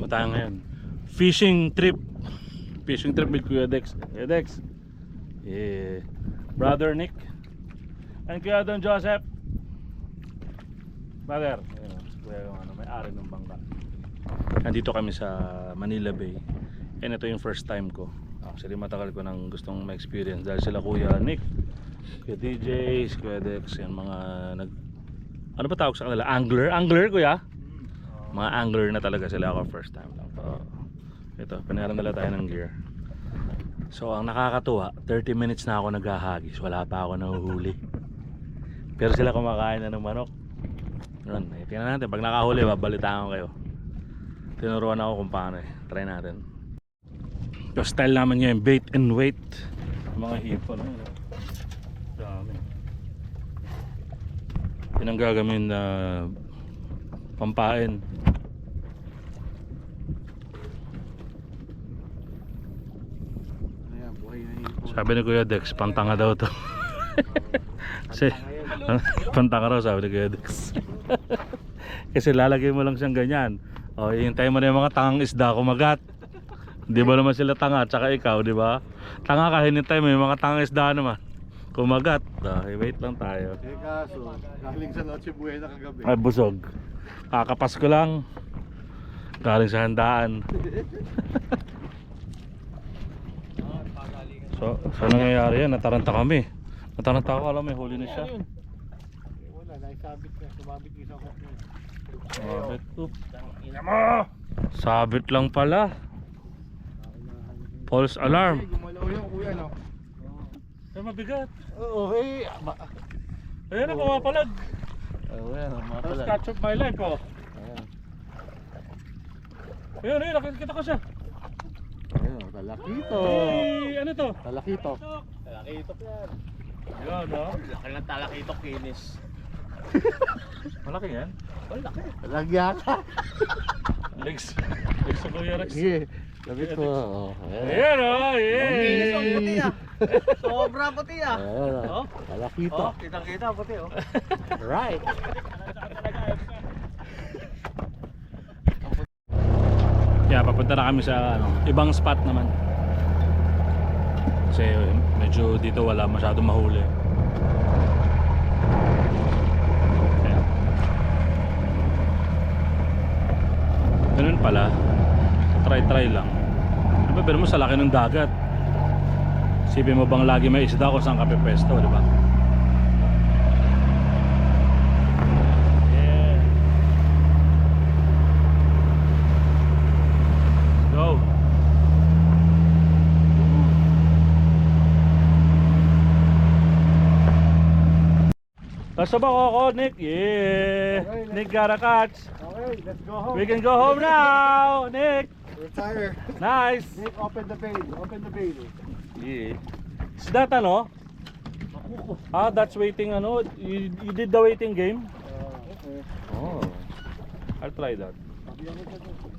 Sama tayo ngayon. Fishing trip. Fishing trip with Kuya Dex. Kuya Dex. Yeah. Brother Nick. And Kuya Don Joseph. Brother. Ayun, Kuya yung may-ari ng bangka. Nandito kami sa Manila Bay. And ito yung first time ko. Actually matagal ko nang gustong ma-experience dahil sila Kuya Nick, Kuya DJ, Kuya Dex, yung mga ano ba tawag sa kanila? Angler Kuya? Mga angler na talaga sila, ako first time lang. So, ito, pinayaran nila tayo ng gear. So ang nakakatuwa, 30 minutes na ako naghahagis, wala pa ako nahuhuli. Pero sila kumakain na ng manok. Yun, tingnan natin, pag nakahuli babalitaan ko kayo. Tinuruan ako kung paano try natin. So style naman ngayon, bait and wait. Mga hipon. Dami. Yun ang gagawin na pampain. Sabi ni Kuya Dex, pantanga daw to. Kasi pantanga raw, sabi ni Kuya Dex. Kasi lalagay mo lang siyang ganyan. O, hihintay mo na yung mga tangang isda kumagat. Di ba naman sila tanga, tsaka ikaw, di ba? Tanga ka, hinintay mo yung mga tangang isda naman kumagat. Wait lang tayo. Eh kaso, galing sa Noche Buena kagabi. Ay, busog. Kakapas ko lang. Galing sa handaan. So nangyayari yan, nataranta kami. Nataranta ako, alam may huli na siya. Wala, naisabit na, sumabit yung isang hook niya. Sabit. Sabit lang pala. False alarm. Gumalaw yung kuya, no? Ay, mabigat. Oo, eh. Ayan na, pumapalag. Oo, yan, First catch of my life, oh. Ayun, nakikita ko siya. Ayun, talakito. Ay, ano to? Talakito. Talakitok yan. Ayun, no? Laki ng talakitok, kinis. Malaki yan. Malaki. Talagya ka. Legs sa Kuya Rex. Sige, labit mo. Oh, Ayan, oh, Kinis ang puti yeah. ah. Sobra puti ah. Ayan, Oh. talakito. Oh, kitang-kita puti oh. Right. Yeah, papunta na kami sa ibang spot naman. Kasi medyo dito wala masyadong mahuli. Ayan. Ganun pala. Try lang. Diba, pero mo sa laki ng dagat. Isipin mo bang lagi may isda kung saan ka pepesto, di ba? Yeah. Go. Basta ba ako, Nick? Yeah. Okay, Nick got a catch. Okay, let's go home. We can go home now, Nick. Retire. Nice. Nick, open the bail. Open the bail. Yeah. Is that ano? Ah, that's waiting ano? You did the waiting game? Okay. Oh. I'll try that. Sabi ako dyan.